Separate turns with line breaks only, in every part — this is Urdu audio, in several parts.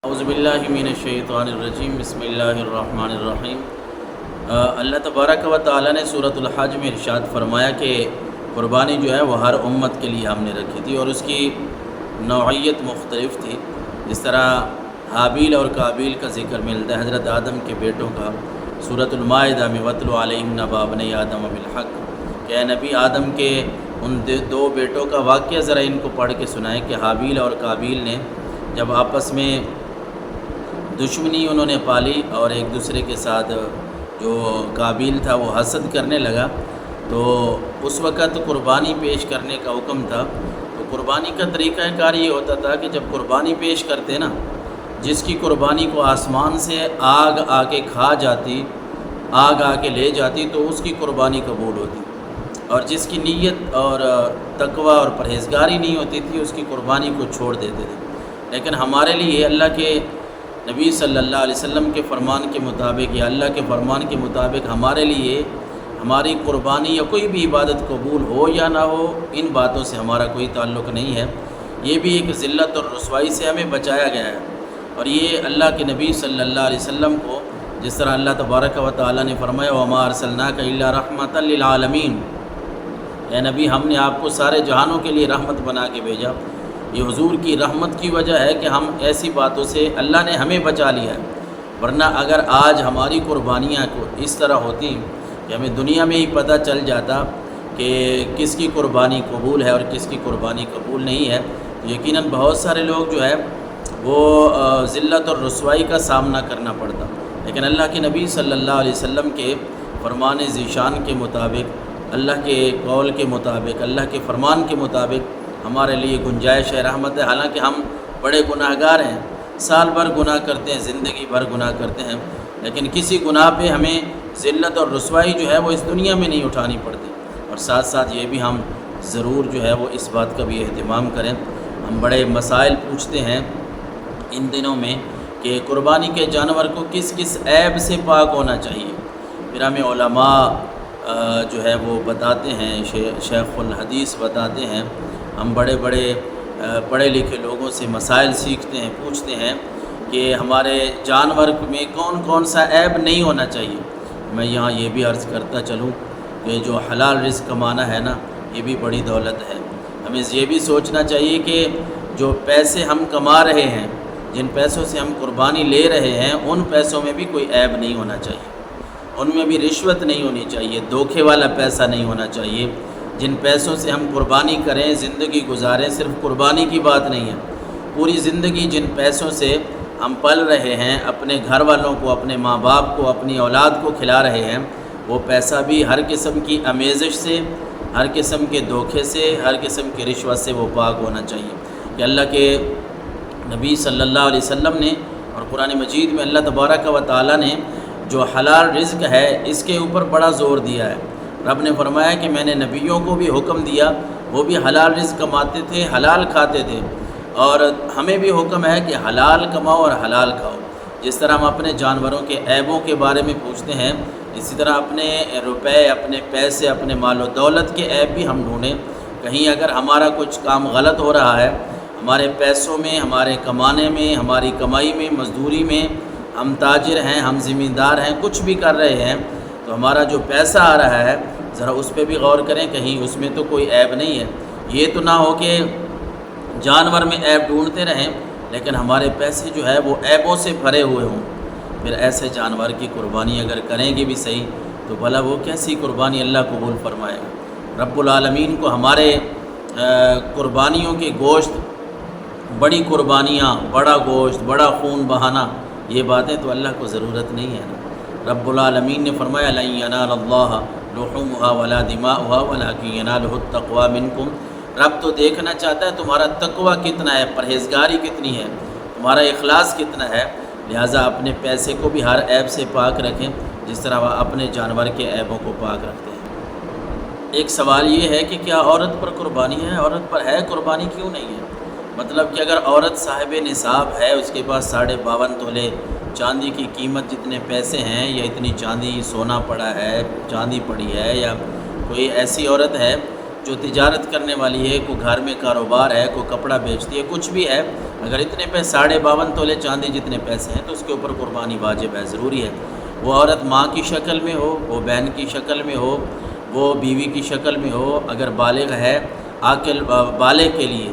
اعوذ باللہ من الشیطان الرجیم بسم اللہ الرحمن الرحیم۔ اللہ تبارک و تعالی نے سورۃ الحج میں ارشاد فرمایا کہ قربانی جو ہے وہ ہر امت کے لیے ہم نے رکھی تھی اور اس کی نوعیت مختلف تھی۔ جس طرح حابیل اور قابیل کا ذکر ملتا ہے حضرت آدم کے بیٹوں کا سورۃ المائدہ میں وَاتْلُ عَلَيْهِمْ نَبَأَ ابْنَيْ آدَمَ بِالْحَقِّ کہ اے نبی آدم کے ان دو بیٹوں کا واقعہ ذرا ان کو پڑھ کے سنائیں کہ حابیل اور قابیل نے جب آپس میں دشمنی انہوں نے پالی اور ایک دوسرے کے ساتھ جو قابیل تھا وہ حسد کرنے لگا، تو اس وقت قربانی پیش کرنے کا حکم تھا۔ تو قربانی کا طریقہ کار یہ ہوتا تھا کہ جب قربانی پیش کرتے نا، جس کی قربانی کو آسمان سے آگ آ کے کھا جاتی، آگ آ کے لے جاتی، تو اس کی قربانی قبول ہوتی، اور جس کی نیت اور تقوی اور پرہیزگاری نہیں ہوتی تھی اس کی قربانی کو چھوڑ دیتے تھے۔ لیکن ہمارے لیے اللہ کے نبی صلی اللہ علیہ وسلم کے فرمان کے مطابق یا اللہ کے فرمان کے مطابق ہمارے لیے ہماری قربانی یا کوئی بھی عبادت قبول ہو یا نہ ہو، ان باتوں سے ہمارا کوئی تعلق نہیں ہے۔ یہ بھی ایک ذلت اور رسوائی سے ہمیں بچایا گیا ہے، اور یہ اللہ کے نبی صلی اللہ علیہ وسلم کو جس طرح اللہ تبارک و تعالی نے فرمایا وَمَا أَرْسَلْنَاكَ إِلَّا رَحْمَةً لِلْعَالَمِينَ، اے نبی ہم نے آپ کو سارے جہانوں کے لیے رحمت بنا کے بھیجا۔ یہ حضور کی رحمت کی وجہ ہے کہ ہم ایسی باتوں سے اللہ نے ہمیں بچا لیا ہے، ورنہ اگر آج ہماری قربانیاں کو اس طرح ہوتی کہ ہمیں دنیا میں ہی پتہ چل جاتا کہ کس کی قربانی قبول ہے اور کس کی قربانی قبول نہیں ہے، تو یقیناً بہت سارے لوگ جو ہے وہ ذلت اور رسوائی کا سامنا کرنا پڑتا۔ لیکن اللہ کے نبی صلی اللہ علیہ وسلم کے فرمان ذیشان کے مطابق، اللہ کے قول کے مطابق، اللہ کے فرمان کے مطابق ہمارے لیے گنجائش ہے، رحمت ہے۔ حالانکہ ہم بڑے گناہ گار ہیں، سال بھر گناہ کرتے ہیں، زندگی بھر گناہ کرتے ہیں، لیکن کسی گناہ پہ ہمیں ذلت اور رسوائی جو ہے وہ اس دنیا میں نہیں اٹھانی پڑتی۔ اور ساتھ ساتھ یہ بھی ہم ضرور جو ہے وہ اس بات کا بھی اہتمام کریں۔ ہم بڑے مسائل پوچھتے ہیں ان دنوں میں کہ قربانی کے جانور کو کس کس عیب سے پاک ہونا چاہیے۔ پھر ہمیں علماء جو ہے وہ بتاتے ہیں، شیخ الحدیث بتاتے ہیں، ہم بڑے بڑے پڑھے لکھے لوگوں سے مسائل سیکھتے ہیں، پوچھتے ہیں کہ ہمارے جانور میں کون کون سا عیب نہیں ہونا چاہیے۔ میں یہاں یہ بھی عرض کرتا چلوں کہ جو حلال رزق کمانا ہے نا، یہ بھی بڑی دولت ہے۔ ہمیں یہ بھی سوچنا چاہیے کہ جو پیسے ہم کما رہے ہیں، جن پیسوں سے ہم قربانی لے رہے ہیں، ان پیسوں میں بھی کوئی عیب نہیں ہونا چاہیے، ان میں بھی رشوت نہیں ہونی چاہیے، دھوکے والا پیسہ نہیں ہونا چاہیے۔ جن پیسوں سے ہم قربانی کریں، زندگی گزاریں، صرف قربانی کی بات نہیں ہے، پوری زندگی جن پیسوں سے ہم پل رہے ہیں، اپنے گھر والوں کو، اپنے ماں باپ کو، اپنی اولاد کو کھلا رہے ہیں، وہ پیسہ بھی ہر قسم کی آمیزش سے، ہر قسم کے دھوکے سے، ہر قسم کی رشوت سے وہ پاک ہونا چاہیے۔ کہ اللہ کے نبی صلی اللہ علیہ وسلم نے اور قرآن مجید میں اللہ تبارک و تعالی نے جو حلال رزق ہے اس کے اوپر بڑا زور دیا ہے۔ رب نے فرمایا کہ میں نے نبیوں کو بھی حکم دیا، وہ بھی حلال رزق کماتے تھے، حلال کھاتے تھے، اور ہمیں بھی حکم ہے کہ حلال کماؤ اور حلال کھاؤ۔ جس طرح ہم اپنے جانوروں کے عیبوں کے بارے میں پوچھتے ہیں، اسی طرح اپنے روپے، اپنے پیسے، اپنے مال و دولت کے عیب بھی ہم ڈھونڈیں۔ کہیں اگر ہمارا کچھ کام غلط ہو رہا ہے، ہمارے پیسوں میں، ہمارے کمانے میں، ہماری کمائی میں، مزدوری میں، ہم تاجر ہیں، ہم زمیندار ہیں، کچھ بھی کر رہے ہیں، تو ہمارا جو پیسہ آ رہا ہے ذرا اس پہ بھی غور کریں، کہیں اس میں تو کوئی عیب نہیں ہے۔ یہ تو نہ ہو کہ جانور میں عیب ڈھونڈتے رہیں لیکن ہمارے پیسے جو ہے وہ عیبوں سے بھرے ہوئے ہوں، پھر ایسے جانور کی قربانی اگر کریں گے بھی صحیح تو بھلا وہ کیسی قربانی اللہ قبول فرمائے گا۔ رب العالمین کو ہمارے قربانیوں کے گوشت، بڑی قربانیاں، بڑا گوشت، بڑا خون بہانا، یہ باتیں تو اللہ کو ضرورت نہیں ہے نا۔ رب العالمین نے فرمایا لَن يَنَالَ اللَّهَ لُحُومُهَا وَلَا دِمَاؤُهَا وَلَكِنْ يَنَالُهُ التَّقْوَى مِنْكُمْ۔ رب تو دیکھنا چاہتا ہے تمہارا تقوی کتنا ہے، پرہیزگاری کتنی ہے، تمہارا اخلاص کتنا ہے۔ لہٰذا اپنے پیسے کو بھی ہر عیب سے پاک رکھیں جس طرح وہ اپنے جانور کے عیبوں کو پاک رکھتے ہیں۔ ایک سوال یہ ہے کہ کیا عورت پر قربانی ہے؟ عورت پر ہے قربانی، کیوں نہیں ہے؟ مطلب کہ اگر عورت صاحب نصاب ہے، اس کے پاس 52.5 تولے چاندی کی قیمت جتنے پیسے ہیں، یا اتنی چاندی سونا پڑا ہے، چاندی پڑی ہے، یا کوئی ایسی عورت ہے جو تجارت کرنے والی ہے، کوئی گھر میں کاروبار ہے، کوئی کپڑا بیچتی ہے، کچھ بھی ہے، اگر اتنے پہ 52.5 تولے چاندی جتنے پیسے ہیں تو اس کے اوپر قربانی واجب ہے، ضروری ہے۔ وہ عورت ماں کی شکل میں ہو، وہ بہن کی شکل میں ہو، وہ بیوی کی شکل میں ہو، اگر بالغ ہے، عاقل بالغ کے لیے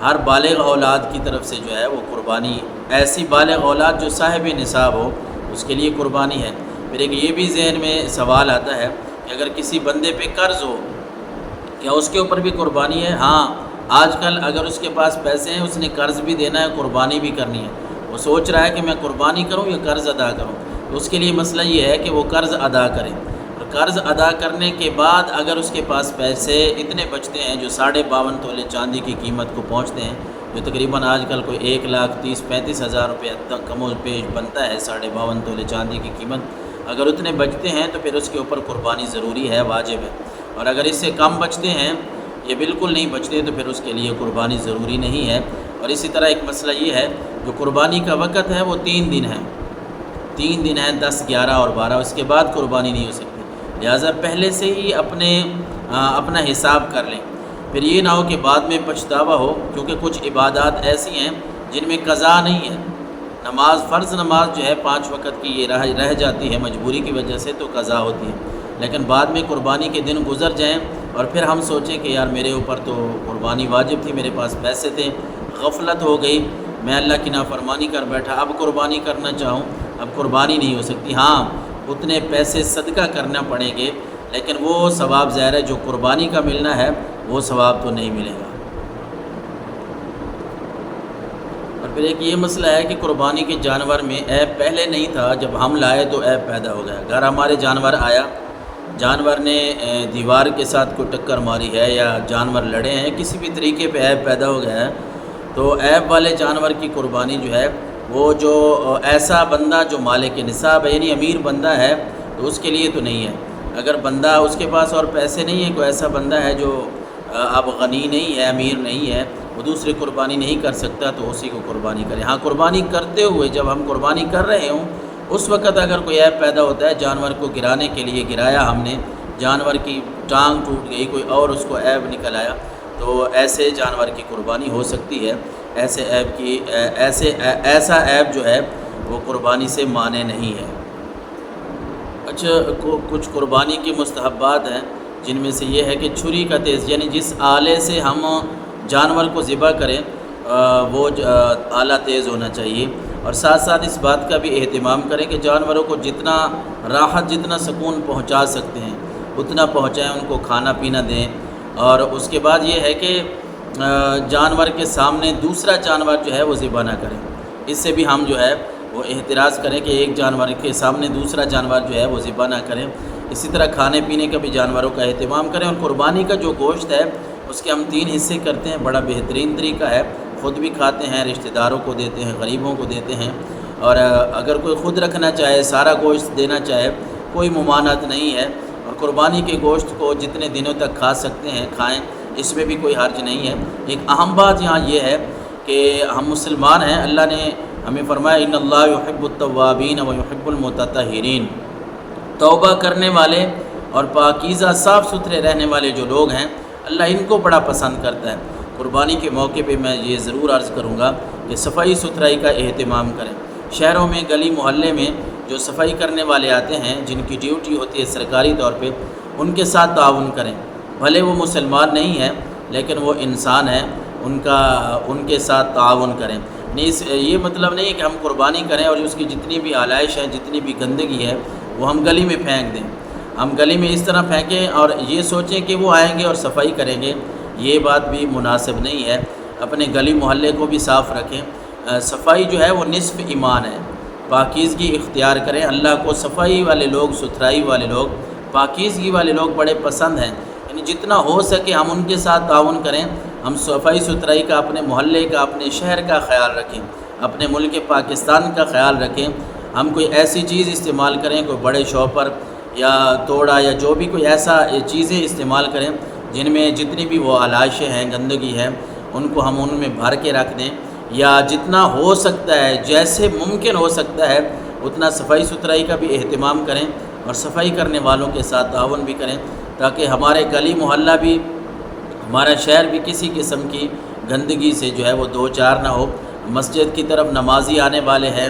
ہر بالغ اولاد کی طرف سے جو ہے وہ قربانی، ایسی بالغ اولاد جو صاحب نصاب ہو اس کے لیے قربانی ہے۔ پھر ایک یہ بھی ذہن میں سوال آتا ہے کہ اگر کسی بندے پہ قرض ہو کیا اس کے اوپر بھی قربانی ہے؟ ہاں، آج کل اگر اس کے پاس پیسے ہیں، اس نے قرض بھی دینا ہے، قربانی بھی کرنی ہے، وہ سوچ رہا ہے کہ میں قربانی کروں یا قرض ادا کروں، تو اس کے لیے مسئلہ یہ ہے کہ وہ قرض ادا کرے، اور قرض ادا کرنے کے بعد اگر اس کے پاس پیسے اتنے بچتے ہیں جو 52.5 تولے چاندی کی قیمت کو پہنچتے ہیں، جو تقریباً آج کل کوئی 1,30,35,000 روپے تک کم و بیش بنتا ہے 52.5 تولے چاندی کی قیمت، اگر اتنے بچتے ہیں تو پھر اس کے اوپر قربانی ضروری ہے، واجب ہے، اور اگر اس سے کم بچتے ہیں یہ بالکل نہیں بچتے تو پھر اس کے لیے قربانی ضروری نہیں ہے۔ اور اسی طرح ایک مسئلہ یہ ہے جو قربانی کا وقت ہے وہ 3 دن ہے، 3 دن ہے، 10، 11 اور 12، اس کے بعد قربانی نہیں ہو سکتی، لہٰذا پہلے سے ہی اپنا حساب کر لیں، پھر یہ نہ ہو کہ بعد میں پچھتاوا ہو، کیونکہ کچھ عبادات ایسی ہیں جن میں قضا نہیں ہے، نماز، فرض نماز جو ہے 5 وقت کی یہ رہ جاتی ہے مجبوری کی وجہ سے تو قضا ہوتی ہے، لیکن بعد میں قربانی کے دن گزر جائیں اور پھر ہم سوچیں کہ یار میرے اوپر تو قربانی واجب تھی، میرے پاس پیسے تھے، غفلت ہو گئی، میں اللہ کی نافرمانی کر بیٹھا، اب قربانی کرنا چاہوں، اب قربانی نہیں ہو سکتی۔ ہاں، اتنے پیسے صدقہ کرنا پڑیں گے، لیکن وہ ثواب ظاہر ہے جو قربانی کا ملنا ہے وہ ثواب تو نہیں ملے گا۔ اور پھر ایک یہ مسئلہ ہے کہ قربانی کے جانور میں عیب پہلے نہیں تھا، جب ہم لائے تو عیب پیدا ہو گیا، اگر ہمارے جانور آیا، جانور نے دیوار کے ساتھ کوئی ٹکر ماری ہے یا جانور لڑے ہیں، کسی بھی طریقے پہ عیب پیدا ہو گیا ہے، تو عیب والے جانور کی قربانی جو ہے وہ جو ایسا بندہ جو مالک نصاب ہے یعنی امیر بندہ ہے تو اس کے لیے تو نہیں ہے، اگر بندہ اس کے پاس اور پیسے نہیں ہیں، کوئی ایسا بندہ ہے جو اب غنی نہیں ہے، امیر نہیں ہے، وہ دوسری قربانی نہیں کر سکتا تو اسی کو قربانی کرے۔ ہاں، قربانی کرتے ہوئے جب ہم قربانی کر رہے ہوں اس وقت اگر کوئی عیب پیدا ہوتا ہے، جانور کو گرانے کے لیے گرایا ہم نے، جانور کی ٹانگ ٹوٹ گئی، کوئی اور اس کو عیب نکل آیا، تو ایسے جانور کی قربانی ہو سکتی ہے، ایسا عیب جو ہے وہ قربانی سے مانے نہیں ہے۔ اچھا، کچھ قربانی کی مستحبات ہیں جن میں سے یہ ہے کہ چھری کا تیز، یعنی جس آلے سے ہم جانور کو ذبح کریں وہ آلہ تیز ہونا چاہیے، اور ساتھ ساتھ اس بات کا بھی اہتمام کریں کہ جانوروں کو جتنا راحت، جتنا سکون پہنچا سکتے ہیں اتنا پہنچائیں، ان کو کھانا پینا دیں، اور اس کے بعد یہ ہے کہ جانور کے سامنے دوسرا جانور جو ہے وہ ذبح نہ کریں، اس سے بھی ہم جو ہے وہ احتراز کریں کہ ایک جانور کے سامنے دوسرا جانور جو ہے وہ ذبح نہ کریں۔ اسی طرح کھانے پینے کا بھی جانوروں کا اہتمام کریں، اور قربانی کا جو گوشت ہے اس کے ہم 3 حصے کرتے ہیں، بڑا بہترین طریقہ ہے، خود بھی کھاتے ہیں، رشتہ داروں کو دیتے ہیں، غریبوں کو دیتے ہیں، اور اگر کوئی خود رکھنا چاہے، سارا گوشت دینا چاہے، کوئی ممانعت نہیں ہے، اور قربانی کے گوشت کو جتنے دنوں تک کھا سکتے ہیں کھائیں، اس میں بھی کوئی حرج نہیں ہے۔ ایک اہم بات یہاں یہ ہے کہ ہم مسلمان ہیں، اللہ نے ہمیں فرمایا ان اللہ یحب التوابین ویحب المتطہرین، توبہ کرنے والے اور پاکیزہ صاف ستھرے رہنے والے جو لوگ ہیں اللہ ان کو بڑا پسند کرتا ہے۔ قربانی کے موقع پہ میں یہ ضرور عرض کروں گا کہ صفائی ستھرائی کا اہتمام کریں، شہروں میں گلی محلے میں جو صفائی کرنے والے آتے ہیں جن کی ڈیوٹی ہوتی ہے سرکاری طور پہ، ان کے ساتھ تعاون کریں، بھلے وہ مسلمان نہیں ہیں لیکن وہ انسان ہیں، ان کے ساتھ تعاون کریں۔ یہ مطلب نہیں ہے کہ ہم قربانی کریں اور اس کی جتنی بھی آلائش ہے، جتنی بھی گندگی ہے وہ ہم گلی میں پھینک دیں، ہم گلی میں اس طرح پھینکیں اور یہ سوچیں کہ وہ آئیں گے اور صفائی کریں گے، یہ بات بھی مناسب نہیں ہے۔ اپنے گلی محلے کو بھی صاف رکھیں، صفائی جو ہے وہ نصف ایمان ہے، پاکیزگی اختیار کریں، اللہ کو صفائی والے لوگ، ستھرائی والے لوگ، پاکیزگی والے لوگ بڑے پسند ہیں، یعنی جتنا ہو سکے ہم ان کے ساتھ تعاون کریں، ہم صفائی ستھرائی کا، اپنے محلے کا، اپنے شہر کا خیال رکھیں، اپنے ملک پاکستان کا خیال رکھیں، ہم کوئی ایسی چیز استعمال کریں، کوئی بڑے شاپر یا توڑا یا جو بھی کوئی ایسا چیزیں استعمال کریں جن میں جتنی بھی وہ آلائشیں ہیں، گندگی ہے، ان کو ہم ان میں بھر کے رکھ دیں، یا جتنا ہو سکتا ہے، جیسے ممکن ہو سکتا ہے اتنا صفائی ستھرائی کا بھی اہتمام کریں اور صفائی کرنے والوں کے ساتھ تعاون بھی کریں، تاکہ ہمارے گلی محلہ بھی ہمارا شہر بھی کسی قسم کی گندگی سے جو ہے وہ دو چار نہ ہو۔ مسجد کی طرف نمازی آنے والے ہیں،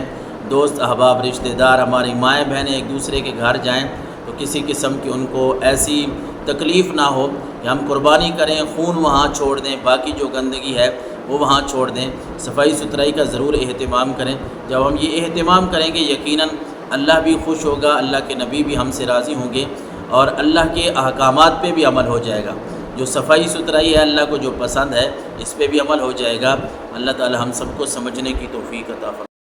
دوست احباب رشتہ دار ہماری مائیں بہنیں ایک دوسرے کے گھر جائیں تو کسی قسم کی ان کو ایسی تکلیف نہ ہو کہ ہم قربانی کریں، خون وہاں چھوڑ دیں، باقی جو گندگی ہے وہ وہاں چھوڑ دیں۔ صفائی ستھرائی کا ضرور اہتمام کریں۔ جب ہم یہ اہتمام کریں گے یقیناً اللہ بھی خوش ہوگا، اللہ کے نبی بھی ہم سے راضی ہوں گے اور اللہ کے احکامات پہ بھی عمل ہو جائے گا۔ جو صفائی ستھرائی ہے اللہ کو جو پسند ہے اس پہ بھی عمل ہو جائے گا۔ اللہ تعالی ہم سب کو سمجھنے کی توفیق عطا فرمائے۔